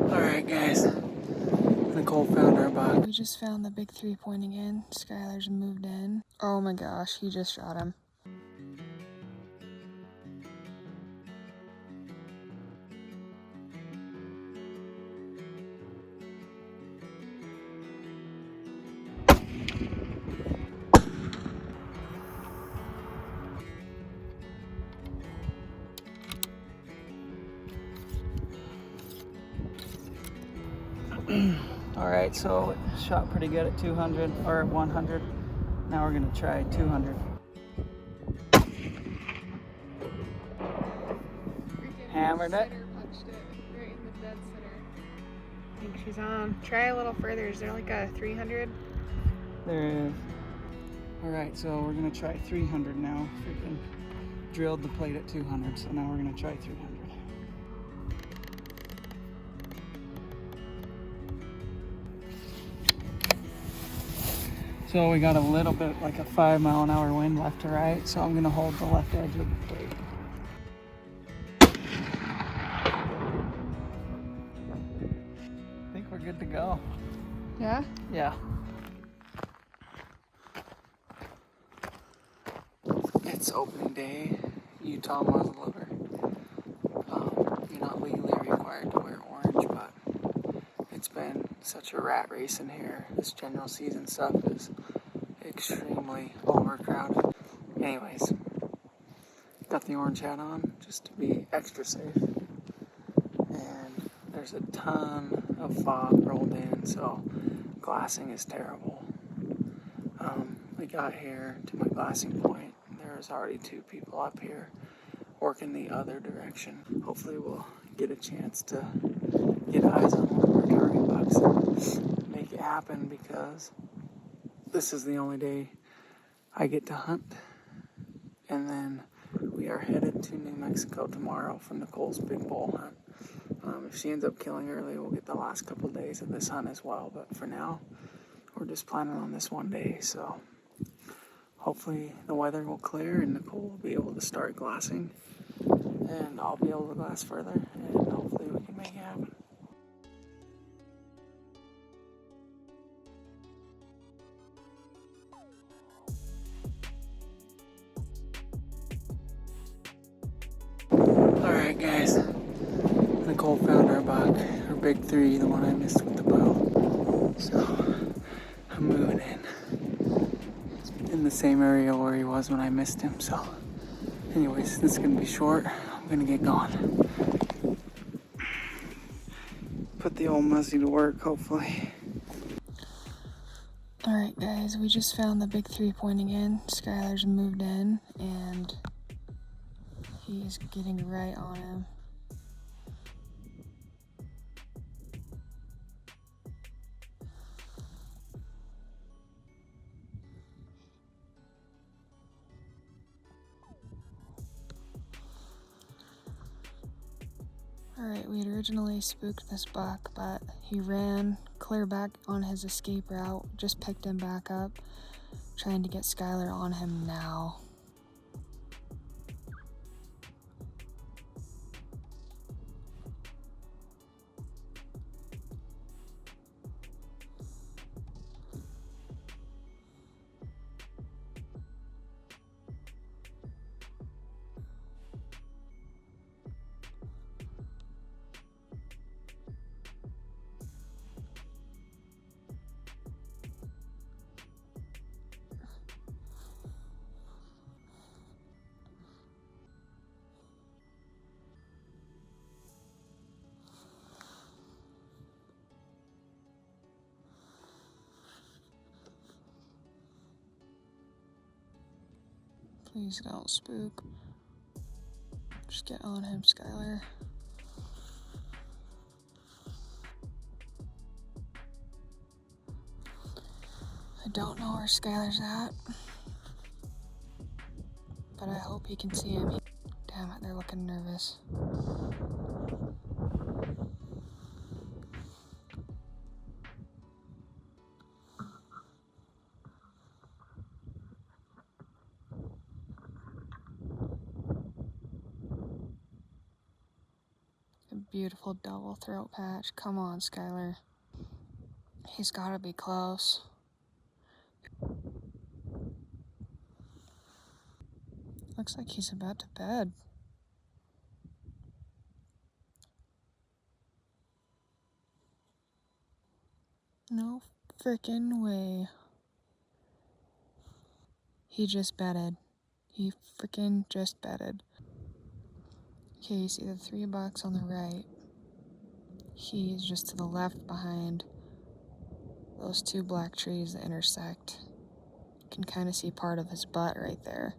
Alright guys, Nicole found our buck. We just found the big three pointing in. Skyler's moved in. Oh my gosh, he just shot him. Alright, so it shot pretty good at 200 or 100. Now we're gonna try 200. Hammered it. Punched it right in the dead center. I think she's on. Try a little further. Is there like a 300? There is. Alright, so we're gonna try 300 now. Freaking drilled the plate at 200, so now we're gonna try 300. So we got a little bit like a 5-mile-an-hour wind left to right, so I'm gonna hold the left edge of the plate. I think we're good to go. Yeah? Yeah. It's opening day, Utah muzzleloader. You're not legally required to wear orange, but it's been such a rat race in here. This general season stuff is extremely overcrowded. Anyways, got the orange hat on just to be extra safe. And there's a ton of fog rolled in, so glassing is terrible. We got here to my glassing point. There was already 2 people up here working the other direction. Hopefully we'll get a chance to get eyes on one of our target bucks and make it happen, because this is the only day I get to hunt. And then we are headed to New Mexico tomorrow for Nicole's big bull hunt. If she ends up killing early, we'll get the last couple days of this hunt as well. But for now, we're just planning on this one day. So hopefully the weather will clear and Nicole will be able to start glassing. And I'll be able to glass further. And hopefully we can make it happen. Alright guys, Nicole found our buck, her big 3, the one I missed with the bow. So I'm moving in the same area where he was when I missed him. So anyways, this is gonna be short. I'm gonna get going. Put the old muzzy to work, hopefully. Alright guys, we just found the big three pointing in. Skyler's moved in and he's getting right on him. Alright, we had originally spooked this buck, but he ran clear back on his escape route, just picked him back up, trying to get Skyler on him now. Please don't spook. Just get on him, Skyler. I don't know where Skyler's at, but I hope he can see him. Damn it, they're looking nervous. beautiful double throat patch. Come on, Skyler. He's gotta be close. Looks like he's about to bed. No frickin' way. He just bedded. He frickin' just bedded. Okay, you see the 3 bucks on the right. He's just to the left behind those 2 black trees that intersect. You can kind of see part of his butt right there.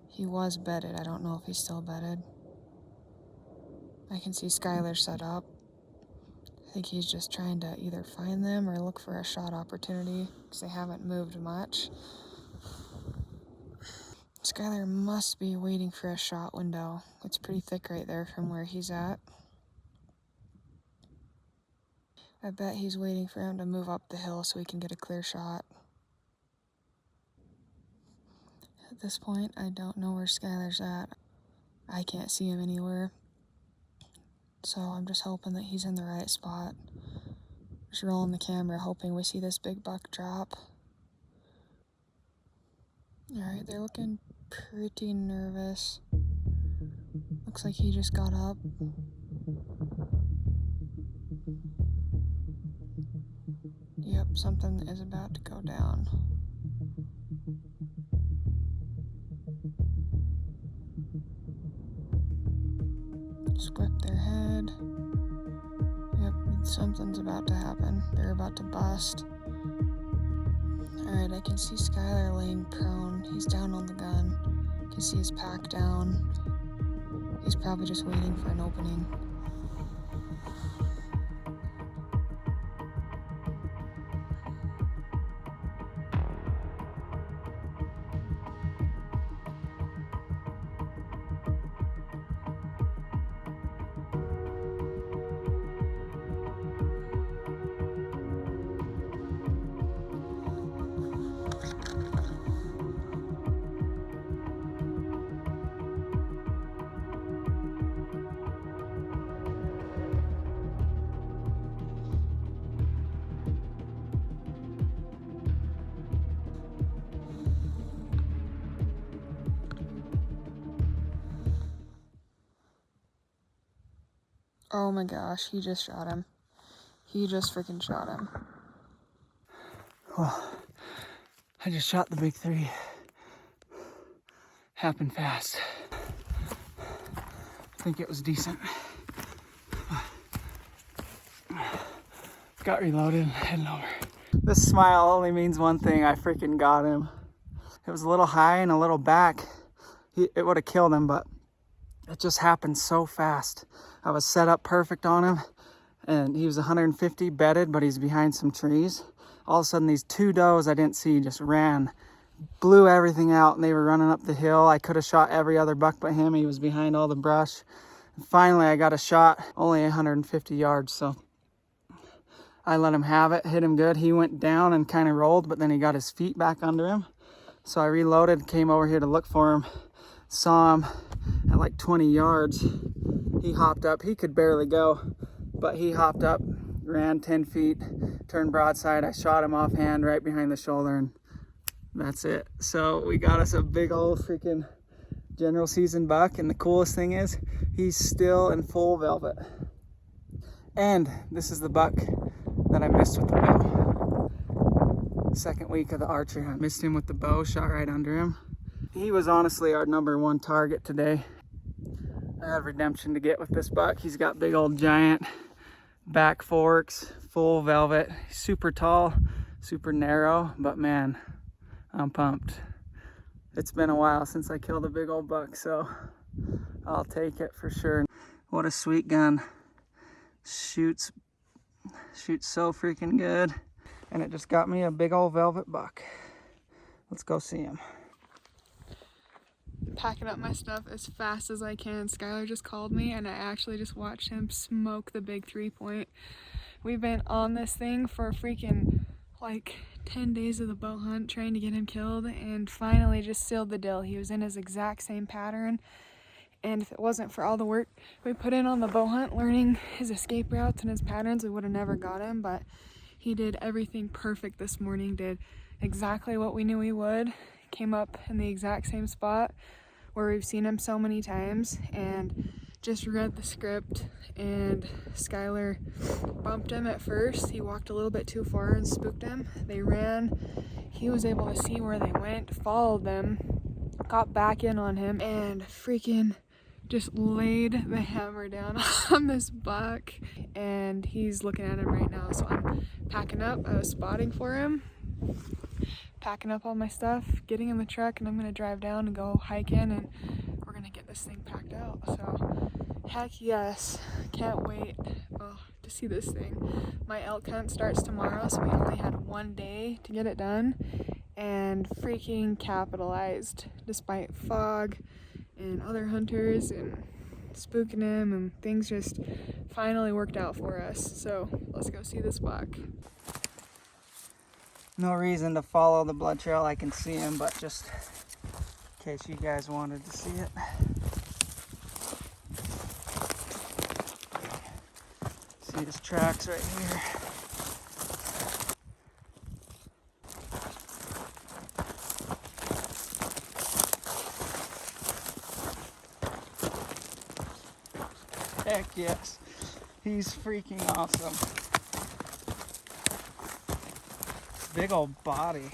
He was bedded. I don't know if he's still bedded. I can see Skyler set up. I think he's just trying to either find them or look for a shot opportunity because they haven't moved much. Skyler must be waiting for a shot window. It's pretty thick right there from where he's at. I bet he's waiting for him to move up the hill so he can get a clear shot. At this point, I don't know where Skyler's at. I can't see him anywhere. So I'm just hoping that he's in the right spot. Just rolling the camera, hoping we see this big buck drop. Alright, they're looking pretty nervous. Looks like he just got up. Yep, something is about to go down. Just whip their head. Yep, something's about to happen. They're about to bust. Alright, I can see Skyler laying prone. He's down on the gun. I can see his pack down. He's probably just waiting for an opening. Oh my gosh, he just shot him. He just freaking shot him. Well, I just shot the big 3. Happened fast. I think it was decent. Got reloaded and heading over. This smile only means one thing. I freaking got him. It was a little high and a little back. It would have killed him, but it just happened so fast. I was set up perfect on him, and he was 150 bedded, but he's behind some trees. All of a sudden, these 2 does I didn't see just ran, blew everything out, and they were running up the hill. I could have shot every other buck but him. He was behind all the brush. And finally, I got a shot, only 150 yards, so I let him have it, hit him good. He went down and kind of rolled, but then he got his feet back under him. So I reloaded, came over here to look for him, saw him at like 20 yards. He hopped up. He could barely go, but he hopped up, ran 10 feet, turned broadside. I shot him offhand right behind the shoulder, and that's it. So we got us a big old freaking general season buck, and the coolest thing is he's still in full velvet. And this is the buck that I missed with the bow. Second week of the archery hunt. Missed him with the bow, shot right under him. He was honestly our #1 target today. I had redemption to get with this buck. He's got big old giant back forks, full velvet, super tall, super narrow, but man, I'm pumped. It's been a while since I killed a big old buck, so I'll take it for sure. What a sweet gun. Shoots so freaking good. And it just got me a big old velvet buck. Let's go see him. Packing up my stuff as fast as I can. Skyler just called me and I actually just watched him smoke the big 3-point. We've been on this thing for freaking like 10 days of the bow hunt trying to get him killed, and finally just sealed the deal. He was in his exact same pattern And if it wasn't for all the work we put in on the bow hunt, learning his escape routes and his patterns, we would have never got him. But he did everything perfect this morning, did exactly what we knew he would, came up in the exact same spot where we've seen him so many times, and just read the script. And Skyler bumped him at first. He walked a little bit too far and spooked him. They ran. He was able to see where they went, followed them, got back in on him, and freaking just laid the hammer down on this buck. And he's looking at him right now. So I'm packing up. I was spotting for him, packing up all my stuff, getting in the truck, and I'm gonna drive down and go hiking, and we're gonna get this thing packed out. So heck yes, can't wait to see this thing. My elk hunt starts tomorrow, so we only had one day to get it done, and freaking capitalized despite fog and other hunters and spooking him, and things just finally worked out for us. So let's go see this buck. No reason to follow the blood trail. I can see him, but just in case you guys wanted to see it. See his tracks right here. Heck yes, he's freaking awesome. Big old body,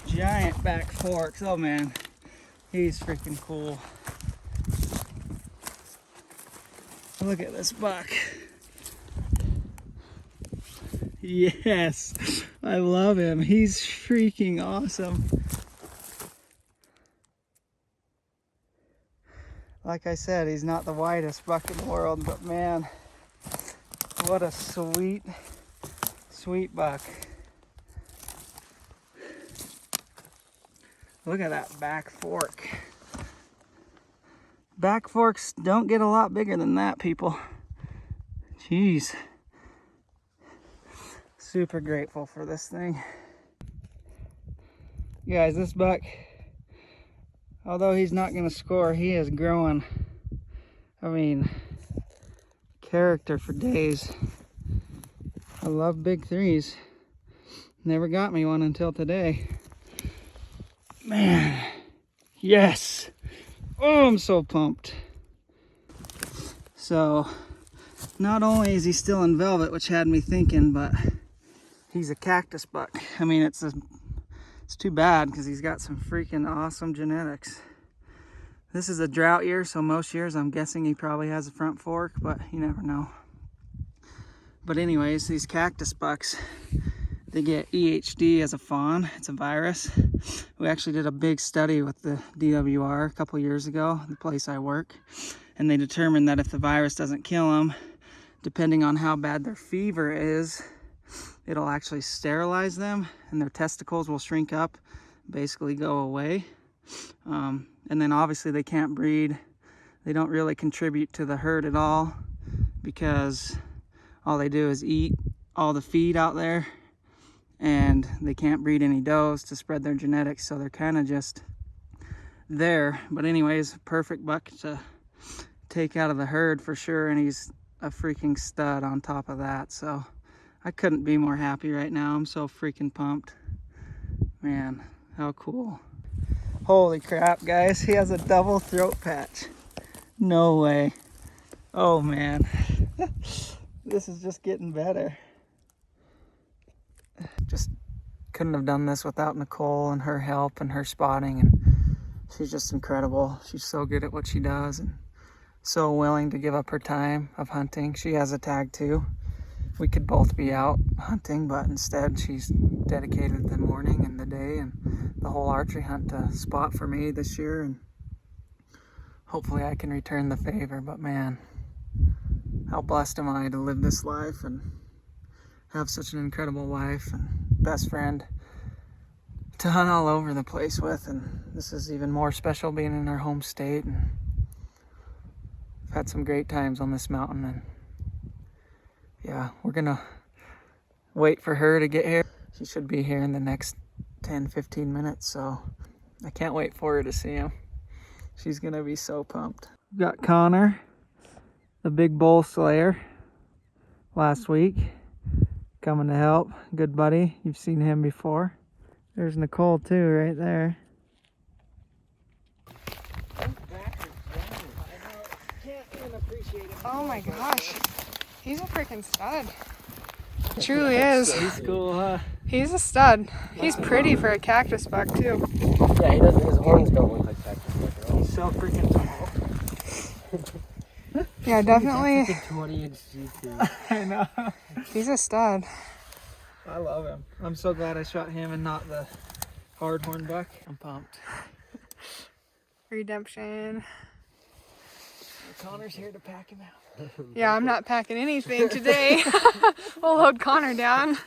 giant back forks. Oh man, he's freaking cool. Look at this buck. Yes, I love him. He's freaking awesome. Like I said, he's not the widest buck in the world, but man, what a sweet, sweet buck. Look at that back fork. Back forks don't get a lot bigger than that, people. Jeez. Super grateful for this thing. You guys, this buck, although he's not gonna score, he is growing, I mean, character for days. I love big threes. Never got me one until today. Man, yes. Oh, I'm so pumped. So, not only is he still in velvet, which had me thinking, but he's a cactus buck. I mean, it's too bad because he's got some freaking awesome genetics. This is a drought year, so most years I'm guessing he probably has a front fork, but you never know. But anyways, these cactus bucks, they get EHD as a fawn. It's a virus. We actually did a big study with the DWR a couple years ago, the place I work, and they determined that if the virus doesn't kill them, depending on how bad their fever is, it'll actually sterilize them and their testicles will shrink up, basically go away. And then obviously they can't breed. They don't really contribute to the herd at all because all they do is eat all the feed out there, and they can't breed any does to spread their genetics, so they're kind of just there. But anyways, perfect buck to take out of the herd for sure, and he's a freaking stud on top of that. So I couldn't be more happy right now. I'm so freaking pumped. Man, how cool. Holy crap, guys, he has a double throat patch. No way. Oh man. This is just getting better. Just couldn't have done this without Nicole and her help and her spotting, and she's just incredible. She's so good at what she does and so willing to give up her time of hunting. She has a tag too. We could both be out hunting, but instead she's dedicated the morning and the day and the whole archery hunt to spot for me this year, and hopefully I can return the favor. But man, how blessed am I to live this life and have such an incredible wife and best friend to hunt all over the place with. And this is even more special being in our home state, and I've had some great times on this mountain. And yeah, we're gonna wait for her to get here. She should be here in the next 10-15 minutes, so I can't wait for her to see him. She's gonna be so pumped. We've got Connor, the big bull slayer, last week, coming to help. Good buddy. You've seen him before. There's Nicole too, right there. Oh my gosh. He's a freaking stud. He truly is. He's cool, huh? He's a stud. He's pretty for a cactus buck too. Yeah, he doesn't. His horns don't look like cactus buck at all. He's so freaking tall. Yeah, definitely. 20-inch G2. I know. He's a stud. I love him. I'm so glad I shot him and not the hardhorn buck. I'm pumped. Redemption. Connor's here to pack him out. Yeah, I'm not packing anything today. We'll load Connor down.